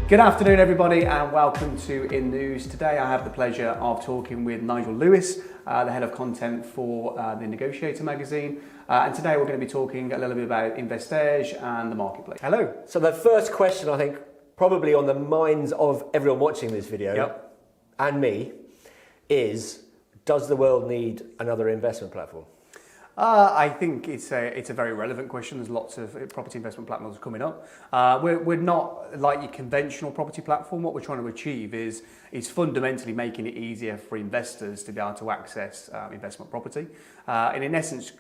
Good afternoon, everybody, and welcome to In News. Today I have the pleasure of talking with Nigel Lewis, the head of content for the Negotiator magazine. And today we're going to be talking a little bit about Investerge and the marketplace. Hello. So the first question, I think, probably on the minds of everyone watching this video and me, is, does the world need another investment platform? I think it's a very relevant question. There's lots of property investment platforms coming up. We're not like your conventional property platform. What we're trying to achieve is fundamentally making it easier for investors to be able to access investment property. And in essence,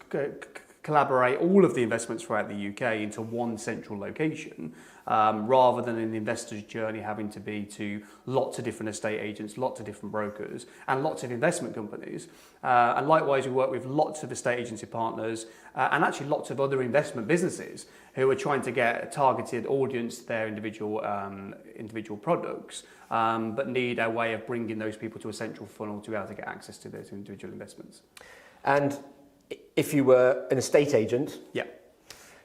collaborate all of the investments throughout the UK into one central location, rather than an investor's journey having to be to lots of different estate agents, lots of different brokers, and lots of investment companies. And likewise, we work with lots of estate agency partners and actually lots of other investment businesses who are trying to get a targeted audience to their individual products, but need a way of bringing those people to a central funnel to be able to get access to those individual investments. And if you were an estate agent,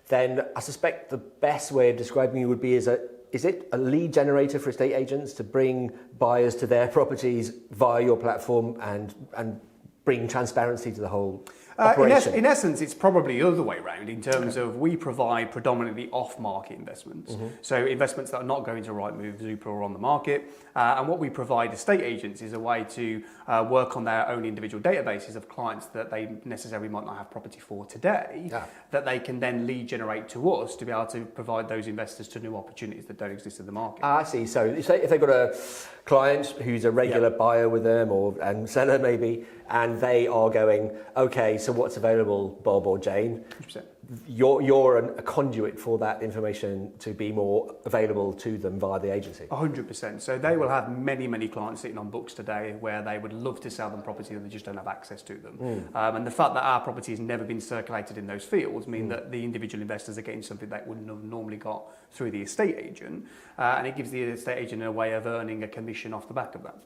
then I suspect the best way of describing you would be is it a lead generator for estate agents to bring buyers to their properties via your platform and bring transparency to the whole operation? In essence, it's probably the other way around in terms of we provide predominantly off-market investments. So investments that are not going to Rightmove, Zoopla or on the market. And what we provide estate agents is a way to work on their own individual databases of clients that they necessarily might not have property for today, that they can then lead generate to us to be able to provide those investors to new opportunities that don't exist in the market. I see. So if they've got a client who's a regular buyer with them and seller maybe, and they are going, okay, so what's available, Bob or Jane? 100%. You're a conduit for that information to be more available to them via the agency. 100%. So they will have many clients sitting on books today where they would love to sell them property and they just don't have access to them. And the fact that our property has never been circulated in those fields mean that the individual investors are getting something they wouldn't have normally got through the estate agent. And it gives the estate agent a way of earning a commission off the back of that.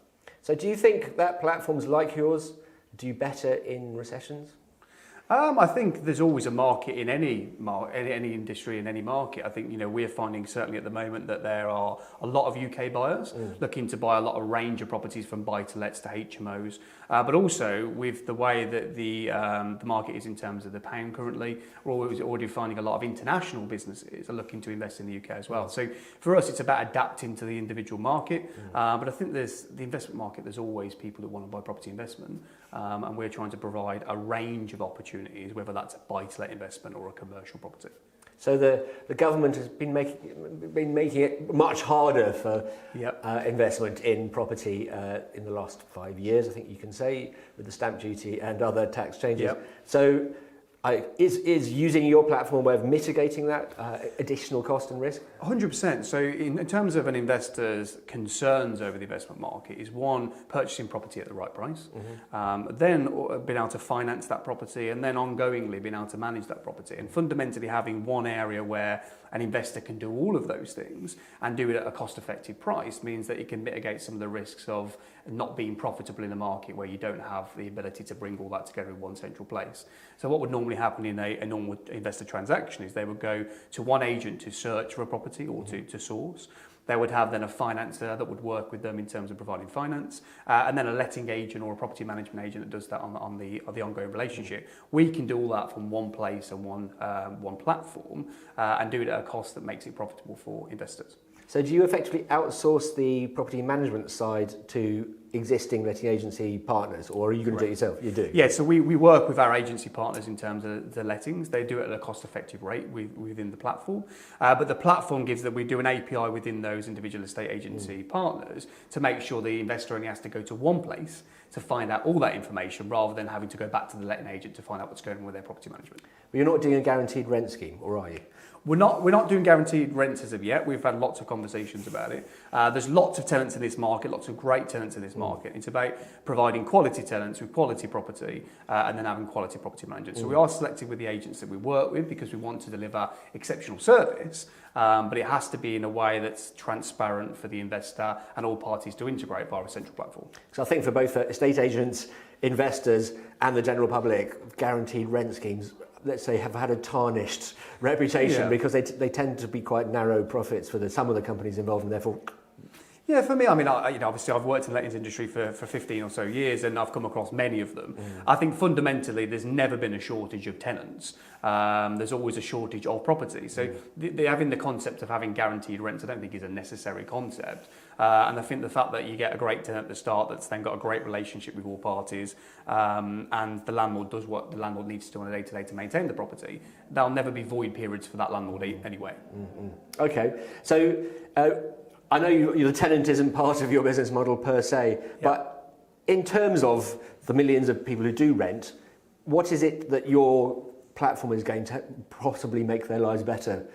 So do you think that platforms like yours do better in recessions? I think there's always a market in any industry, in any market. I think, we're finding certainly at the moment that there are a lot of UK buyers looking to buy a lot of range of properties from buy-to-lets to HMOs. But also with the way that the market is in terms of the pound currently, we're already finding a lot of international businesses are looking to invest in the UK as well. So for us, it's about adapting to the individual market. But I think there's the investment market, there's always people that want to buy property investment. And we're trying to provide a range of opportunities, whether that's a buy-to-let investment or a commercial property. So the government has been making it much harder for investment in property in the last 5 years, I think you can say, with the stamp duty and other tax changes. So is using your platform a way of mitigating that additional cost and risk? 100%. So in terms of an investor's concerns over the investment market is one, purchasing property at the right price, then being able to finance that property, and then ongoingly being able to manage that property. And fundamentally having one area where an investor can do all of those things and do it at a cost-effective price means that it can mitigate some of the risks of not being profitable in a market where you don't have the ability to bring all that together in one central place. So what would normally happen in a normal investor transaction is they would go to one agent to search for a property or to source. They would have then a financer that would work with them in terms of providing finance, and then a letting agent or a property management agent that does that on the ongoing relationship. We can do all that from one place and one platform, and do it at a cost that makes it profitable for investors. So do you effectively outsource the property management side to existing letting agency partners, or are you going to do it yourself? You do? Yeah, so we work with our agency partners in terms of the lettings. They do it at a cost-effective rate within the platform. But the platform gives that we do an API within those individual estate agency partners to make sure the investor only has to go to one place to find out all that information rather than having to go back to the letting agent to find out what's going on with their property management. But you're not doing a guaranteed rent scheme, or are you? We're not doing guaranteed rents as of yet. We've had lots of conversations about it. There's lots of tenants in this market, lots of great tenants in this market. It's about providing quality tenants with quality property and then having quality property managers. So we are selective with the agents that we work with because we want to deliver exceptional service, but it has to be in a way that's transparent for the investor and all parties to integrate via a central platform. So I think for both estate agents, investors and the general public, guaranteed rent schemes, let's say, have had a tarnished reputation because they tend to be quite narrow profits for some of the companies involved, and therefore Yeah, for me, I mean, obviously I've worked in the lettings industry for 15 or so years, and I've come across many of them. I think fundamentally there's never been a shortage of tenants. There's always a shortage of property. So having the concept of having guaranteed rents, I don't think is a necessary concept. And I think the fact that you get a great tenant at the start that's then got a great relationship with all parties, and the landlord does what the landlord needs to do on a day-to-day to maintain the property, there'll never be void periods for that landlord anyway. Okay, so I know the tenant isn't part of your business model per se, but in terms of the millions of people who do rent, what is it that your platform is going to possibly make their lives better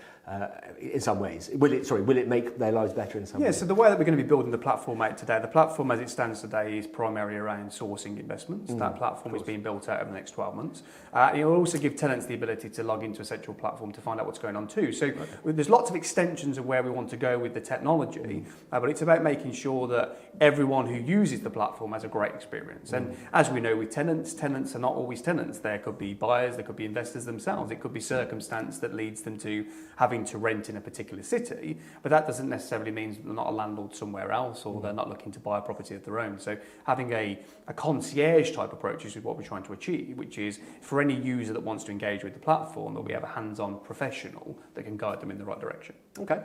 in some ways? Will it make their lives better in some ways? Yeah, so the way that we're going to be building the platform out today, the platform as it stands today is primarily around sourcing investments. That platform is being built out over the next 12 months. It will also give tenants the ability to log into a central platform to find out what's going on too. So there's lots of extensions of where we want to go with the technology, but it's about making sure that everyone who uses the platform has a great experience. And as we know with tenants are not always tenants. There could be buyers, there could be investors themselves. It could be circumstance that leads them to having to rent in a particular city, but that doesn't necessarily mean they're not a landlord somewhere else, or they're not looking to buy a property of their own. So having a concierge type approach is what we're trying to achieve, which is for any user that wants to engage with the platform, that we have a hands-on professional that can guide them in the right direction. Okay.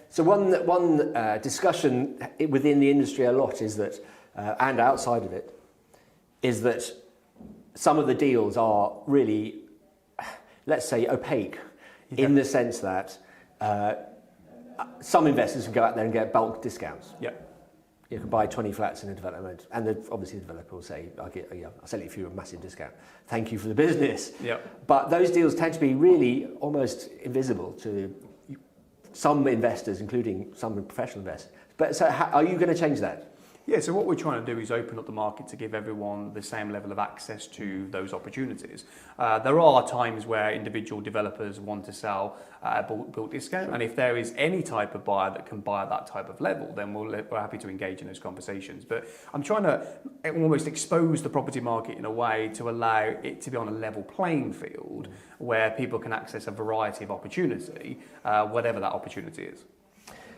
So one discussion within the industry a lot is that, and outside of it, is that some of the deals are really, let's say, opaque, in the sense that some investors can go out there and get bulk discounts. Yeah. You can buy 20 flats in a development, and obviously the developer will say, I'll sell it for you a massive discount. Thank you for the business. Yeah. But those deals tend to be really almost invisible to some investors, including some professional investors. But so are you going to change that? Yeah, so what we're trying to do is open up the market to give everyone the same level of access to those opportunities. There are times where individual developers want to sell at a bulk discount, and if there is any type of buyer that can buy at that type of level, then we're happy to engage in those conversations. But I'm trying to almost expose the property market in a way to allow it to be on a level playing field where people can access a variety of opportunity, whatever that opportunity is.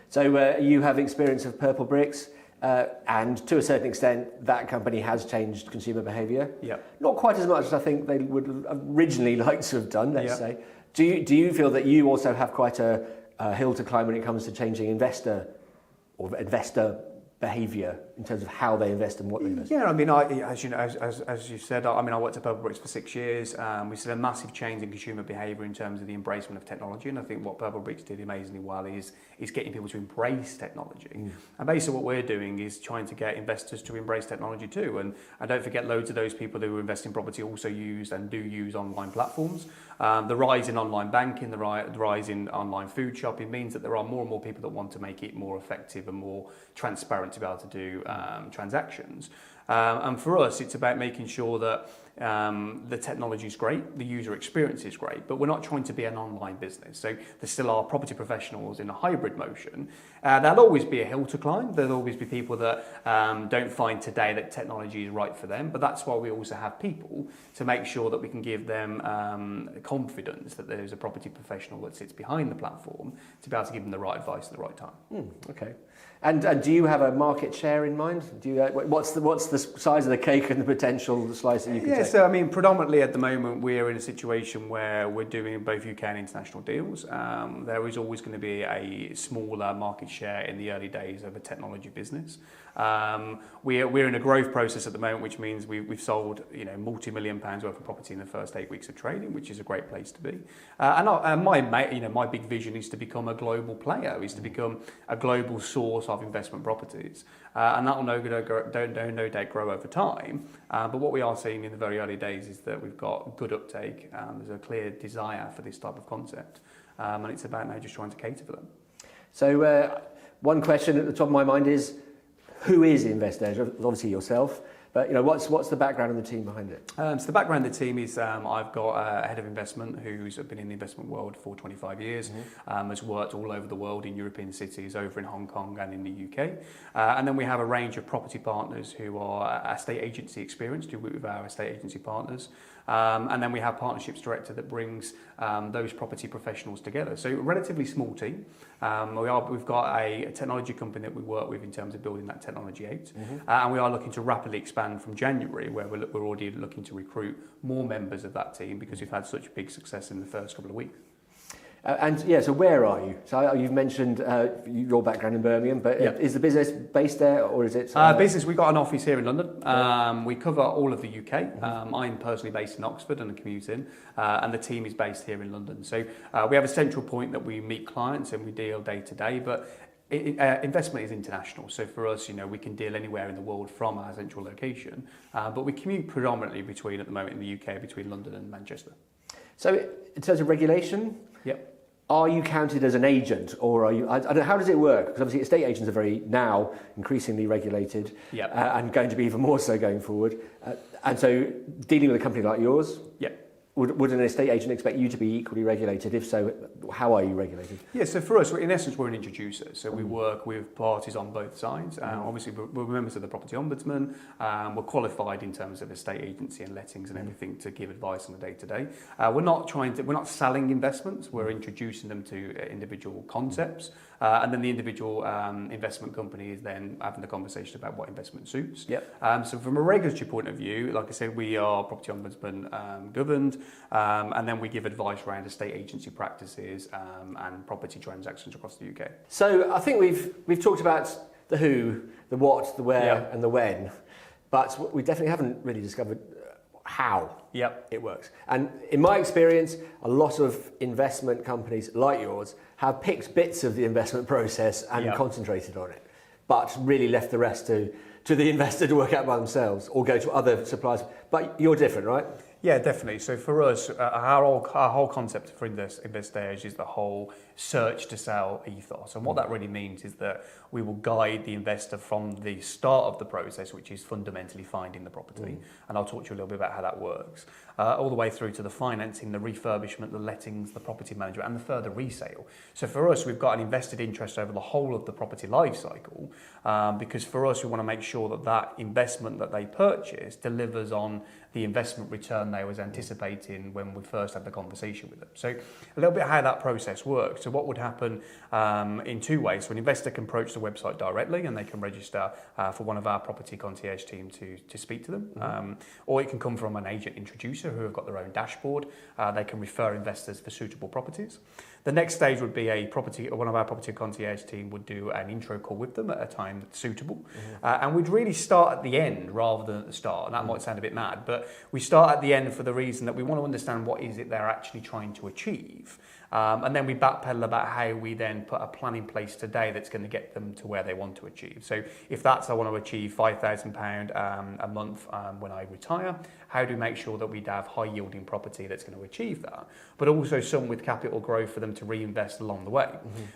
So you have experience of Purple Bricks. And to a certain extent, that company has changed consumer behaviour. Yeah. Not quite as much as I think they would originally like to have done, let's say. Do you feel that you also have quite a hill to climb when it comes to changing investor behaviour in terms of how they invest and what they invest? Yeah, I mean, as you know, as you said, I worked at Purple Bricks for 6 years. We saw a massive change in consumer behaviour in terms of the embracement of technology, and I think what Purple Bricks did amazingly well is getting people to embrace technology. And basically what we're doing is trying to get investors to embrace technology too. And don't forget, loads of those people who invest in property also use online platforms. The rise in online banking, the rise in online food shopping means that there are more and more people that want to make it more effective and more transparent to be able to do transactions. And for us, it's about making sure that the technology is great, the user experience is great, but we're not trying to be an online business. So there still are property professionals in a hybrid motion. There'll always be a hill to climb. There'll always be people that don't find today that technology is right for them, but that's why we also have people to make sure that we can give them confidence that there's a property professional that sits behind the platform to be able to give them the right advice at the right time. Okay. And do you have a market share in mind? Do you, what's the size of the cake and the potential slice that you can take? So I mean, predominantly at the moment, we're in a situation where we're doing both UK and international deals. There is always going to be a smaller market share in the early days of a technology business. We're in a growth process at the moment, which means we've sold multi-million pounds worth of property in the first 8 weeks of trading, which is a great place to be. And my big vision is to become a global player, is to become a global source of investment properties, and that will no doubt grow over time. But what we are seeing in the very early days is that we've got good uptake. There's a clear desire for this type of concept, and it's about now just trying to cater for them. So one question at the top of my mind is, who is Investerge? Obviously yourself, but what's the background of the team behind it? So the background of the team is I've got a head of investment who's been in the investment world for 25 years, has worked all over the world in European cities, over in Hong Kong and in the UK. And then we have a range of property partners who are estate agency experienced, who work with our estate agency partners. And then we have partnerships director that brings those property professionals together. So a relatively small team. We've got a technology company that we work with in terms of building that technology out. And we are looking to rapidly expand from January, where we're already looking to recruit more members of that team because we've had such big success in the first couple of weeks. So where are you? So you've mentioned your background in Birmingham, but is the business based there, or is it? Business, we've got an office here in London. We cover all of the UK. I'm personally based in Oxford and I commute in, and the team is based here in London. So we have a central point that we meet clients and we deal day to day, but investment is international. So for us, we can deal anywhere in the world from our central location, but we commute predominantly at the moment in the UK, between London and Manchester. So in terms of regulation, are you counted as an agent, or are you? I don't know, how does it work? Because obviously estate agents are now increasingly regulated, and going to be even more so going forward. And so dealing with a company like yours, would an estate agent expect you to be equally regulated? If so, how are you regulated? Yeah, so for us, in essence, we're an introducer. So we work with parties on both sides. Obviously, we're members of the Property Ombudsman. We're qualified in terms of estate agency and lettings and everything to give advice on the day-to-day. We're not selling investments. We're introducing them to individual concepts. And then the individual investment company is then having the conversation about what investment suits. So from a regulatory point of view, like I said, we are Property Ombudsman governed, and then we give advice around estate agency practices and property transactions across the UK. So I think we've talked about the who, the what, the where, and the when, but we definitely haven't really discovered how it works. And in my experience, a lot of investment companies like yours have picked bits of the investment process and concentrated on it, but really left the rest to the investor to work out by themselves or go to other suppliers. But you're different, right? Yeah, definitely. So for us, our whole concept for Investerge is the whole search to sell ethos. And what that really means is that we will guide the investor from the start of the process, which is fundamentally finding the property. And I'll talk to you a little bit about how that works, all the way through to the financing, the refurbishment, the lettings, the property management, and the further resale. So for us, we've got an invested interest over the whole of the property life cycle, because for us, we want to make sure that investment that they purchase delivers on the investment return they was anticipating when we first had the conversation with them. So a little bit how that process works. So what would happen in two ways. So an investor can approach the website directly and they can register for one of our property concierge team to speak to them. Or it can come from an agent introducer who have got their own dashboard. They can refer investors for suitable properties. The next stage would be one of our property concierge team would do an intro call with them at a time that's suitable. And we'd really start at the end rather than at the start. And that might sound a bit mad, but we start at the end for the reason that we want to understand what is it they're actually trying to achieve. And then we backpedal about how we then put a plan in place today that's going to get them to where they want to achieve. So if that's I want to achieve £5,000 a month when I retire, how do we make sure that we'd have high yielding property that's going to achieve that, but also some with capital growth for them to reinvest along the way.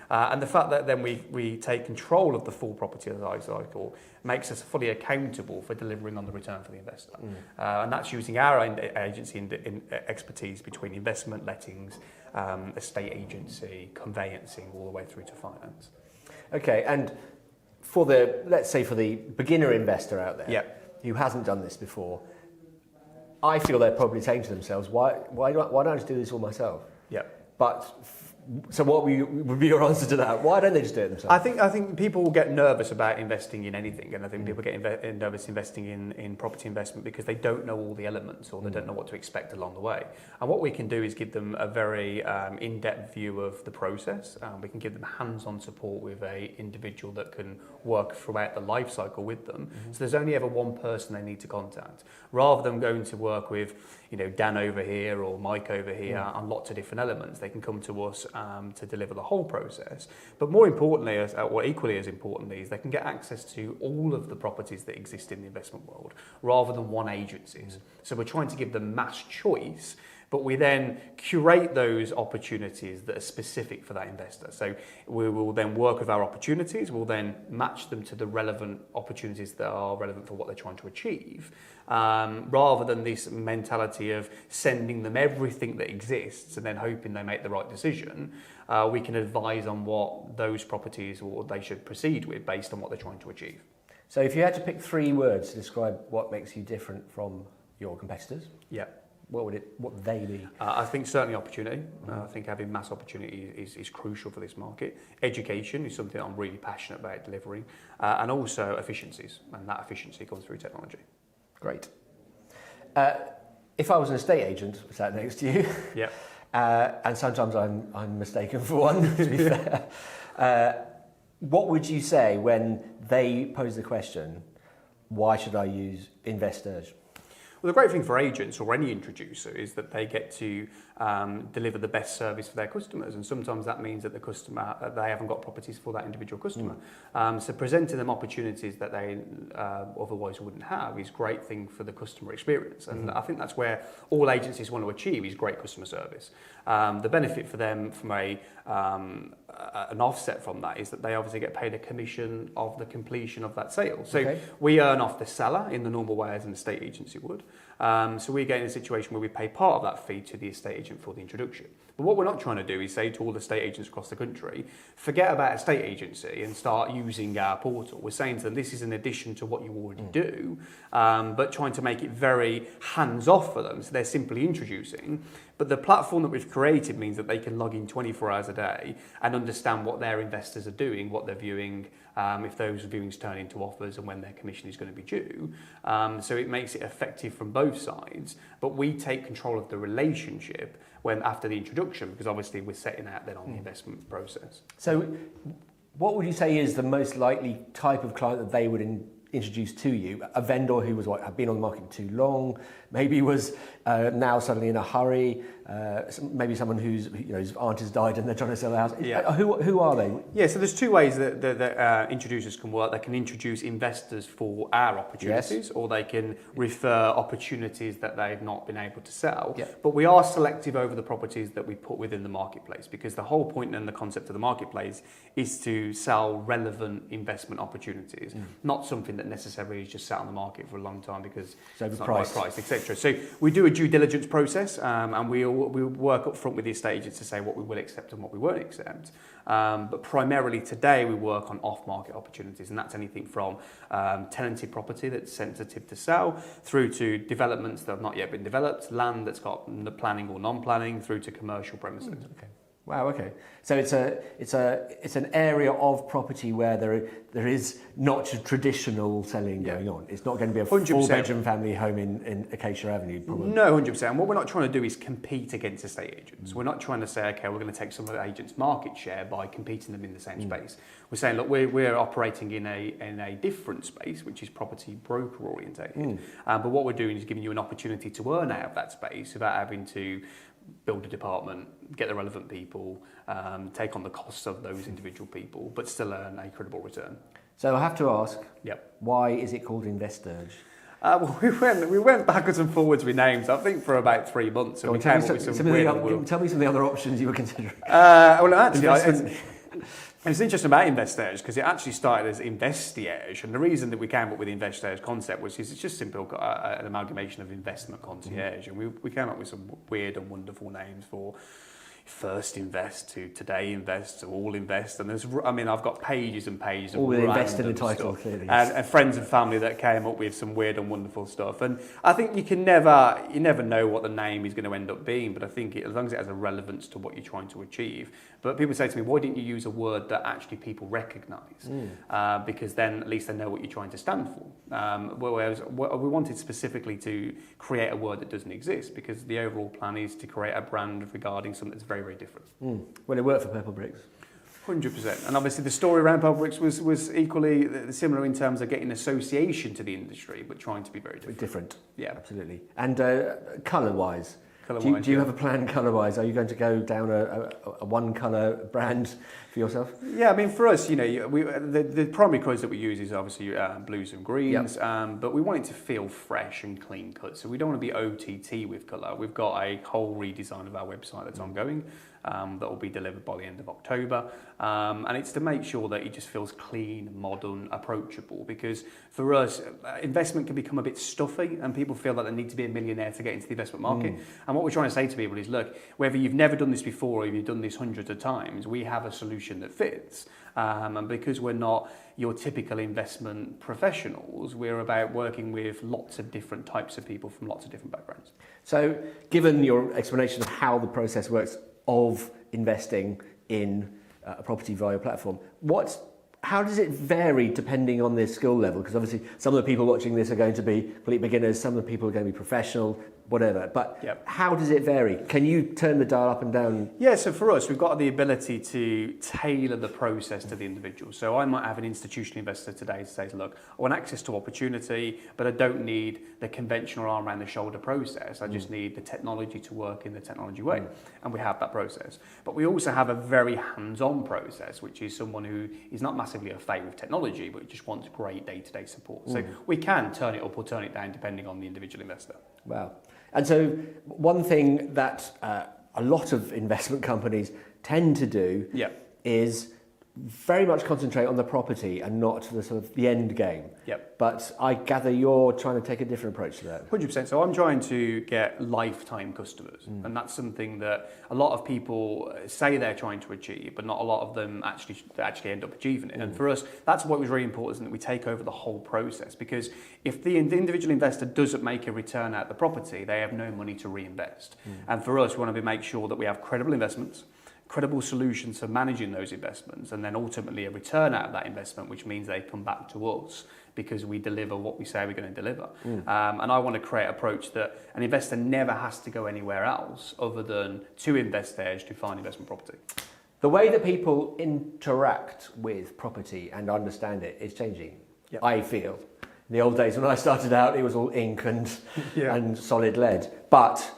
And the fact that then we take control of the full property life cycle makes us fully accountable for delivering on the return for the investor. And that's using our agency in expertise between investment, lettings, estate agency, conveyancing, all the way through to finance. Okay, and let's say for the beginner investor out there who hasn't done this before, I feel they're probably saying to themselves, why don't I just do this all myself? But so what would be your answer to that? Why don't they just do it themselves? I think people will get nervous about investing in anything, and I think people get nervous investing in property investment because they don't know all the elements or they don't know what to expect along the way. And what we can do is give them a very in-depth view of the process. We can give them hands-on support with an individual that can work throughout the life cycle with them. So there's only ever one person they need to contact, rather than going to work with Dan over here or Mike over here on lots of different elements. They can come to us to deliver the whole process. But more importantly, or equally as importantly, is they can get access to all of the properties that exist in the investment world, rather than one agency's. So we're trying to give them mass choice, but we then curate those opportunities that are specific for that investor. So we will then work with our opportunities, we'll then match them to the relevant opportunities that are relevant for what they're trying to achieve, rather than this mentality of sending them everything that exists and then hoping they make the right decision. We can advise on what those properties or they should proceed with based on what they're trying to achieve. So if you had to pick 3 words to describe what makes you different from your competitors, What would they be? I think certainly opportunity. I think having mass opportunity is crucial for this market. Education is something I'm really passionate about delivering, and also efficiencies, and that efficiency comes through technology. Great. If I was an estate agent sat next to you, Yeah. And sometimes I'm mistaken for one, to be fair, what would you say when they pose the question, why should I use Investerge? Well, the great thing for agents or any introducer is that they get to deliver the best service for their customers, and sometimes that means that the customer they haven't got properties for that individual customer. So presenting them opportunities that they otherwise wouldn't have is a great thing for the customer experience, and I think that's where all agencies want to achieve is great customer service. The benefit for them from an offset from that is that they obviously get paid a commission of the completion of that sale. So we earn off the seller in the normal way as an estate agency would. So we get in a situation where we pay part of that fee to the estate agent for the introduction. But what we're not trying to do is say to all the estate agents across the country, forget about estate agency and start using our portal. We're saying to them, this is an addition to what you already do, but trying to make it very hands-off for them. So they're simply introducing. But the platform that we've created means that they can log in 24 hours a day and understand what their investors are doing, what they're viewing, if those viewings turn into offers and when their commission is going to be due. So it makes it effective from both sides, but we take control of the relationship when after the introduction, because obviously we're setting out then on the investment process. So what would you say is the most likely type of client that they would introduce to you? A vendor who was had been on the market too long, maybe was now suddenly in a hurry, maybe someone whose aunt has died and they're trying to sell the house. Yeah. Who are they? Yeah, so there's two ways that introducers can work. They can introduce investors for our opportunities, or they can refer opportunities that they've not been able to sell. Yeah. But we are selective over the properties that we put within the marketplace, because the whole point and the concept of the marketplace is to sell relevant investment opportunities, not something that necessarily is just sat on the market for a long time because it's not right price, etc. So we do a due diligence process, and we work up front with the estate agents to say what we will accept and what we won't accept. But primarily today we work on off-market opportunities, and that's anything from tenanted property that's sensitive to sell, through to developments that have not yet been developed, land that's got planning or non-planning, through to commercial premises. Okay. Wow. Okay. So it's an area of property where there is not traditional selling going on. It's not going to be a 100%. four-bedroom family home in Acacia Avenue, probably. No, 100%. And what we're not trying to do is compete against estate agents. We're not trying to say, okay, we're going to take some of the agents' market share by competing them in the same space. We're saying, look, we're operating in a different space, which is property broker orientated. But what we're doing is giving you an opportunity to earn out of that space without having to build a department, get the relevant people, take on the costs of those individual people, but still earn a credible return. So I have to ask, Yep. why is it called Investerge? Well, we went backwards and forwards with names, I think, for about 3 months. And we came up with some weird tell me some of the other options you were considering. Well, actually, it's interesting about Investerge because it actually started as Investerge, and the reason that we came up with the Investerge concept was it's just simple an amalgamation of investment concierge, and we came up with some weird and wonderful names for First Invest to Today Invest to All Invest, and I've got pages and pages of all random invest in the title, stuff, clearly, and friends and family that came up with some weird and wonderful stuff. And I think you never know what the name is going to end up being, but I think as long as it has a relevance to what you're trying to achieve. But people say to me, why didn't you use a word that actually people recognise? Because then at least they know what you're trying to stand for. Whereas we wanted specifically to create a word that doesn't exist, because the overall plan is to create a brand regarding something that's very, very different. Well, it worked for Purple Bricks. 100%. And obviously the story around Purple Bricks was equally similar in terms of getting association to the industry, but trying to be very different. Yeah. Absolutely. And colour-wise? Do you have a plan colour-wise? Are you going to go down a one-colour brand for yourself? Yeah, I mean, for us, the primary colours that we use is obviously blues and greens, but we want it to feel fresh and clean cut. So we don't want to be OTT with colour. We've got a whole redesign of our website that's ongoing. that will be delivered by the end of October. And it's to make sure that it just feels clean, modern, approachable, because for us, investment can become a bit stuffy and people feel that they need to be a millionaire to get into the investment market. And what we're trying to say to people is, look, whether you've never done this before or you've done this hundreds of times, we have a solution that fits. And because we're not your typical investment professionals, we're about working with lots of different types of people from lots of different backgrounds. So, given your explanation of how the process works of investing in a property via a platform, how does it vary depending on their skill level? Because obviously some of the people watching this are going to be complete beginners, some of the people are going to be professional, whatever. But how does it vary? Can you turn the dial up and down? Yeah, so for us, we've got the ability to tailor the process to the individual. So I might have an institutional investor today to say, look, I want access to opportunity, but I don't need the conventional arm around the shoulder process. I just need the technology to work in the technology way. And we have that process. But we also have a very hands-on process, which is someone who is not massively afraid with technology, but just wants great day-to-day support. So we can turn it up or turn it down depending on the individual investor. Wow. And so one thing that a lot of investment companies tend to do is very much concentrate on the property and not the sort of the end game. But I gather you're trying to take a different approach to that. 100%. So I'm trying to get lifetime customers, and that's something that a lot of people say they're trying to achieve, but not a lot of them actually end up achieving it. And for us, that's what was really important, that we take over the whole process, because if the individual investor doesn't make a return out of the property, they have no money to reinvest. And for us, we want to make sure that we have credible investments, credible solutions for managing those investments, and then ultimately a return out of that investment, which means they come back to us because we deliver what we say we're going to deliver. And I want to create an approach that an investor never has to go anywhere else other than to Investerge to find investment property. The way that people interact with property and understand it is changing, I feel. In the old days when I started out, it was all ink and solid lead. But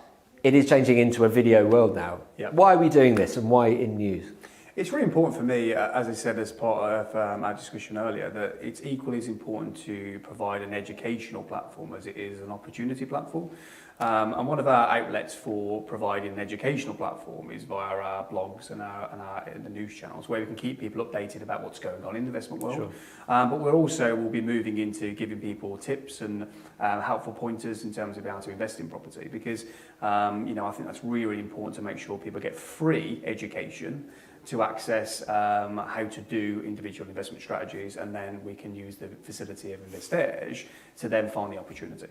it is changing into a video world now. Why are we doing this and why in news? It's really important for me, as I said as part of our discussion earlier, that it's equally as important to provide an educational platform as it is an opportunity platform. And one of our outlets for providing an educational platform is via our blogs and the news channels, where we can keep people updated about what's going on in the investment world. But we'll be moving into giving people tips and helpful pointers in terms of how to invest in property, because I think that's really, really important to make sure people get free education to access how to do individual investment strategies, and then we can use the facility of Investerge to then find the opportunity.